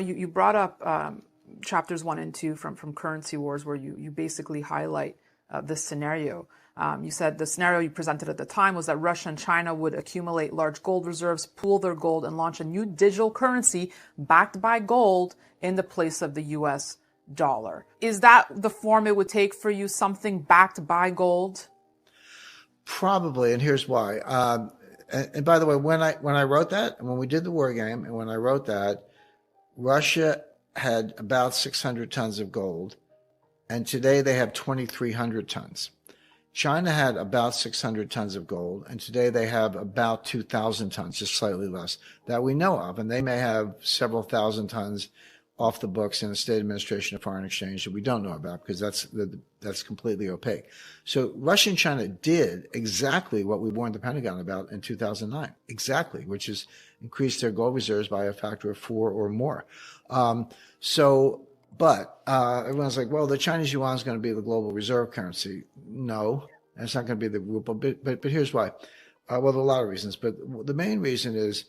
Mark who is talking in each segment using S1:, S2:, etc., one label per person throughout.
S1: You brought up chapters 1 and 2 from Currency Wars, where you basically highlight this scenario. You said the scenario you presented at the time was that Russia and China would accumulate large gold reserves, pool their gold, and launch a new digital currency backed by gold in the place of the U.S. dollar. Is that the form it would take for you, something backed by gold?
S2: Probably, and here's why. And by the way, when I wrote that, and when we did the war game, and when I wrote that, Russia had about 600 tons of gold, and today they have 2,300 tons. China had about 600 tons of gold, and today they have about 2,000 tons, just slightly less, that we know of. And they may have several thousand tons off the books in the State Administration of Foreign Exchange that we don't know about, because that's completely opaque. So Russia and China did exactly what we warned the Pentagon about in 2009, exactly, which is increase their gold reserves by a factor of 4 or more. But everyone's like, well, the Chinese yuan is going to be the global reserve currency. No, it's not going to be the ruble. But here's why. Well, there are a lot of reasons, but the main reason is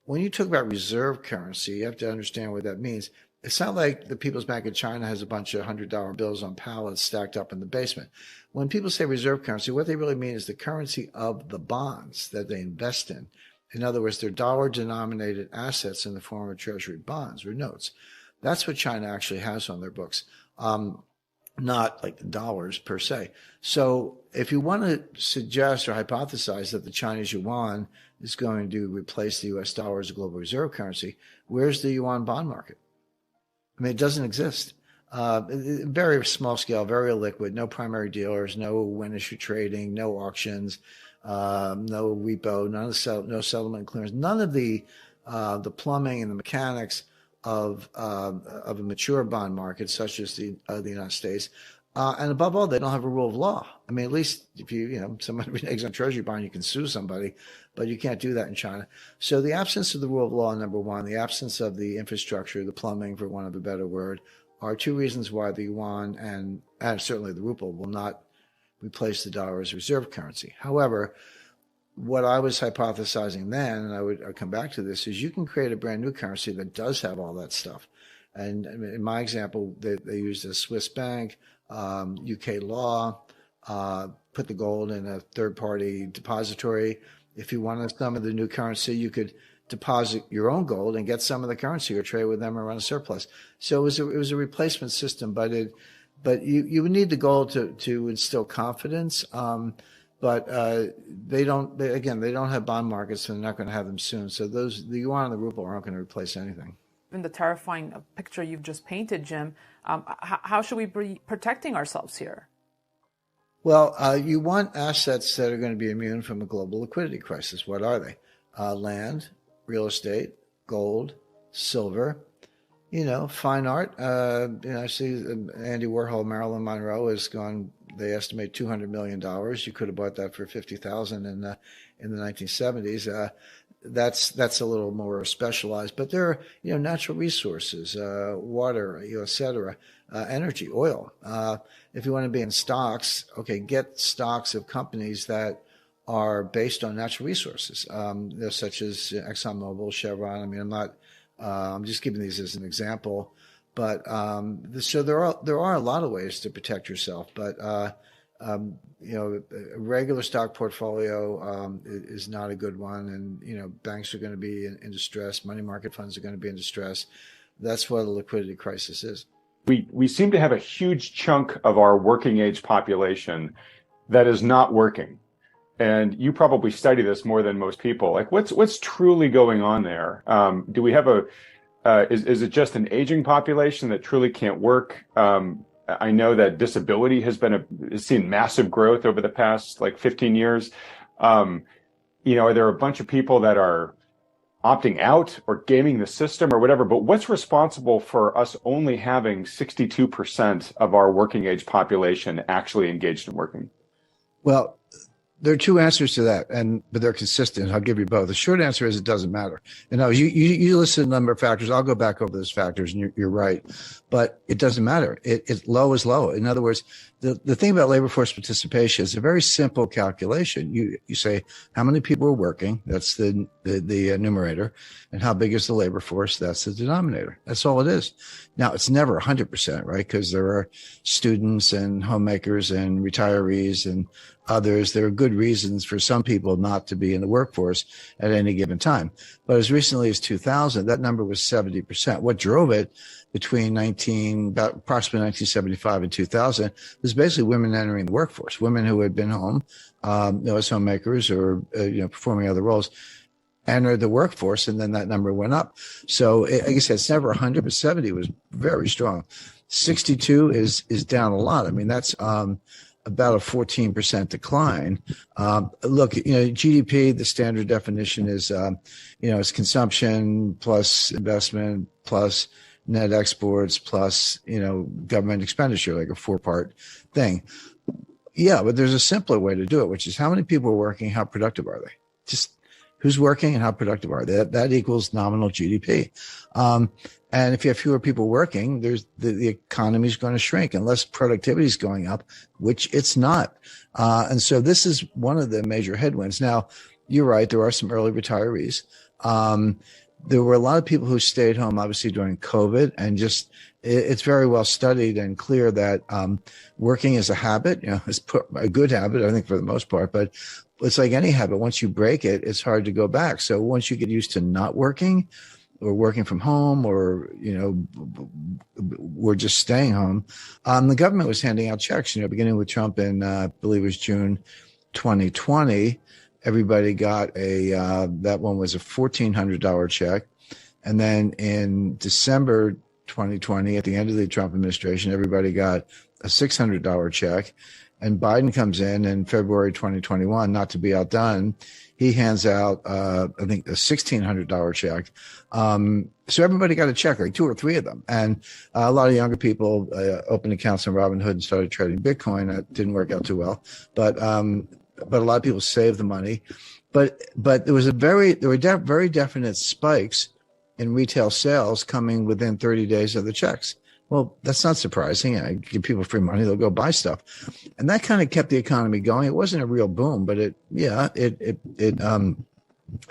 S2: when you talk about reserve currency, you have to understand what that means. It's not like the People's Bank of China has a bunch of $100 bills on pallets stacked up in the basement. When people say reserve currency, what they really mean is the currency of the bonds that they invest in. In other words, they're dollar-denominated assets in the form of treasury bonds or notes. That's what China actually has on their books, not like the dollars per se. So if you want to suggest or hypothesize that the Chinese yuan is going to replace the U.S. dollar as a global reserve currency, where's the yuan bond market? I mean, it doesn't exist. Very small scale, very illiquid, no primary dealers, no win-issue trading, no auctions, no repo, no settlement clearance, none of the plumbing and the mechanics of a mature bond market such as the United States. And above all, they don't have a rule of law. I mean, at least if somebody reneges on a treasury bond, you can sue somebody, but you can't do that in China. So the absence of the rule of law, number one, the absence of the infrastructure, the plumbing, for want of a better word, are two reasons why the yuan and certainly the ruble will not replace the dollar as reserve currency. However, what I was hypothesizing then, and I'd come back to this, is you can create a brand new currency that does have all that stuff. And in my example, they used a Swiss bank, UK law, put the gold in a third-party depository. If you wanted some of the new currency, you could deposit your own gold and get some of the currency or trade with them or run a surplus. So it was a replacement system, but you would need the gold to instill confidence. But they don't have bond markets, so they're not going to have them soon. So the yuan and the ruble aren't going to replace anything.
S1: In the terrifying picture you've just painted, Jim, how should we be protecting ourselves here?
S2: Well, you want assets that are going to be immune from a global liquidity crisis. What are they? Land, real estate, gold, silver, fine art. I see Andy Warhol, Marilyn Monroe has gone. They estimate $200 million. You could have bought that for $50,000 in the 1970s. That's a little more specialized, but there are natural resources, water, et cetera, energy, oil. If you want to be in stocks, okay, get stocks of companies that are based on natural resources, such as ExxonMobil, Chevron. I mean, I'm just giving these as an example. But so there are a lot of ways to protect yourself. But a regular stock portfolio is not a good one, and banks are going to be in distress. Money market funds are going to be in distress. That's what a liquidity crisis is.
S3: We seem to have a huge chunk of our working age population that is not working, and you probably study this more than most people. Like, what's truly going on there? Do we have is it just an aging population that truly can't work? I know that disability has seen massive growth over the past 15 years. Are there a bunch of people that are opting out or gaming the system or whatever? But what's responsible for us only having 62% of our working age population actually engaged in working?
S2: Well, There are two answers to that, but they're consistent. I'll give you both. The short answer is it doesn't matter. And now you listed a number of factors. I'll go back over those factors, and you're right. But it doesn't matter. It low is low. In other words, the thing about labor force participation is a very simple calculation. You say how many people are working. That's the numerator, and how big is the labor force? That's the denominator. That's all it is. Now it's never 100%, right? Because there are students and homemakers and retirees and others. There are good reasons for some people not to be in the workforce at any given time. But as recently as 2000, that number was 70%. What drove it between about approximately 1975 and 2000 was basically women entering the workforce, women who had been home, as homemakers or, performing other roles, entered the workforce, and then that number went up. So, like I said, it's never 100, but 70 was very strong. 62 is down a lot. I mean, that's about a 14% decline. Look, GDP, the standard definition is, it's consumption plus investment plus net exports plus, government expenditure, like a 4-part thing. Yeah, but there's a simpler way to do it, which is how many people are working, how productive are they? Just who's working and how productive are they? That equals nominal GDP. And if you have fewer people working, the economy is going to shrink unless productivity is going up, which it's not. And so this is one of the major headwinds. Now, you're right. There are some early retirees. There were a lot of people who stayed home, obviously, during COVID, and it's very well studied and clear that working is a habit, it's a good habit, I think, for the most part, but it's like any habit. Once you break it, it's hard to go back. So once you get used to not working or working from home or, we're just staying home, the government was handing out checks, beginning with Trump in, I believe it was June 2020. Everybody got that one was a $1,400 check. And then in December 2020, at the end of the Trump administration, everybody got a $600 check. And Biden comes in February 2021, not to be outdone. He hands out, I think, a $1,600 check. So everybody got a check, like 2 or 3 of them. And a lot of younger people opened accounts on Robinhood and started trading Bitcoin. That didn't work out too well. But a lot of people saved the money. But there were very definite spikes in retail sales coming within 30 days of the checks. Well, that's not surprising. I give people free money, they'll go buy stuff. And that kind of kept the economy going. It wasn't a real boom, but it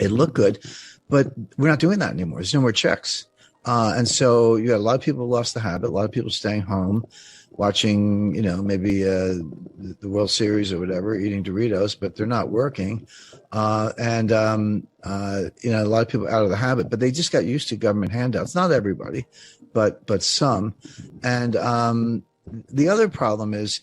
S2: looked good. But we're not doing that anymore. There's no more checks. And so you had a lot of people lost the habit, a lot of people staying home, watching, maybe the World Series or whatever, eating Doritos, but they're not working. And a lot of people out of the habit, but they just got used to government handouts. Not everybody, but some. And the other problem is,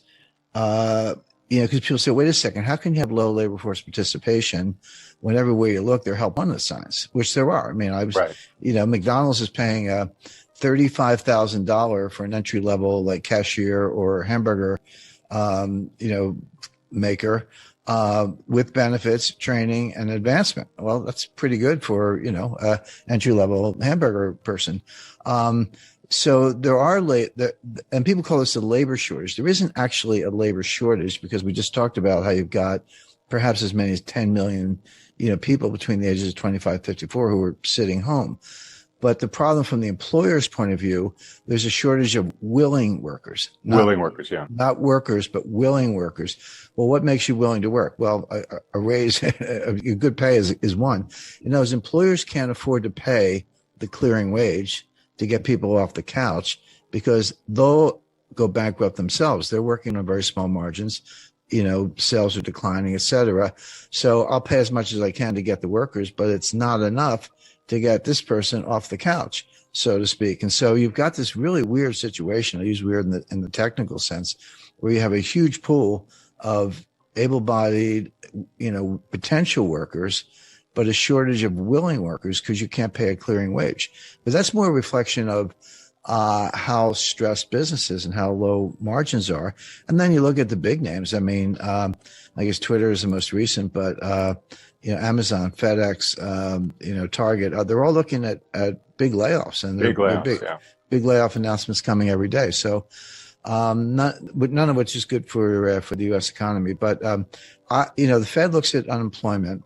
S2: because people say, wait a second, how can you have low labor force participation when everywhere you look, there are help wanted signs, which there are. I mean, right. McDonald's is paying $35,000 for an entry level like cashier or hamburger, maker, with benefits, training, and advancement. Well, that's pretty good for, entry level hamburger person. So there are and people call this a labor shortage. There isn't actually a labor shortage because we just talked about how you've got perhaps as many as 10 million, people between the ages of 25 and 54 who are sitting home. But the problem from the employer's point of view, there's a shortage of willing workers. Not workers, but willing workers. Well, what makes you willing to work? Well, a raise, a good pay is one. As employers can't afford to pay the clearing wage to get people off the couch because they'll go bankrupt themselves. They're working on very small margins. Sales are declining, et cetera. So I'll pay as much as I can to get the workers, but it's not enough to get this person off the couch, so to speak. And so you've got this really weird situation. I use weird in the technical sense, where you have a huge pool of able-bodied, potential workers, but a shortage of willing workers because you can't pay a clearing wage. But that's more a reflection of how stressed businesses and how low margins are. And then you look at the big names. I mean, I guess Twitter is the most recent, but Amazon, FedEx, Target, they're all looking at big layoffs, and big layoff announcements coming every day. So none of which is good for the U.S. economy. But the Fed looks at unemployment.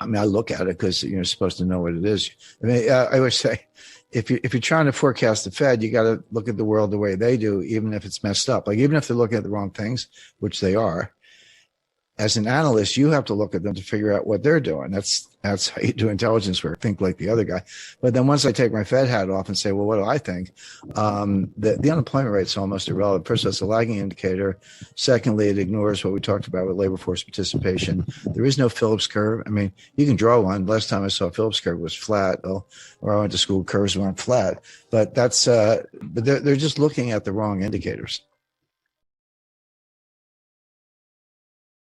S2: I mean, I look at it because you're supposed to know what it is. I mean, I always say, if you're trying to forecast the Fed, you got to look at the world the way they do, even if it's messed up. Like even if they're looking at the wrong things, which they are. As an analyst, you have to look at them to figure out what they're doing. That's how you do intelligence work. Think like the other guy. But then once I take my Fed hat off and say, well, what do I think? The unemployment rate is almost irrelevant. First, it's a lagging indicator. Secondly, it ignores what we talked about with labor force participation. There is no Phillips curve. I mean, you can draw one. Last time I saw a Phillips curve was flat. Or I went to school, curves weren't flat. But but they're just looking at the wrong indicators.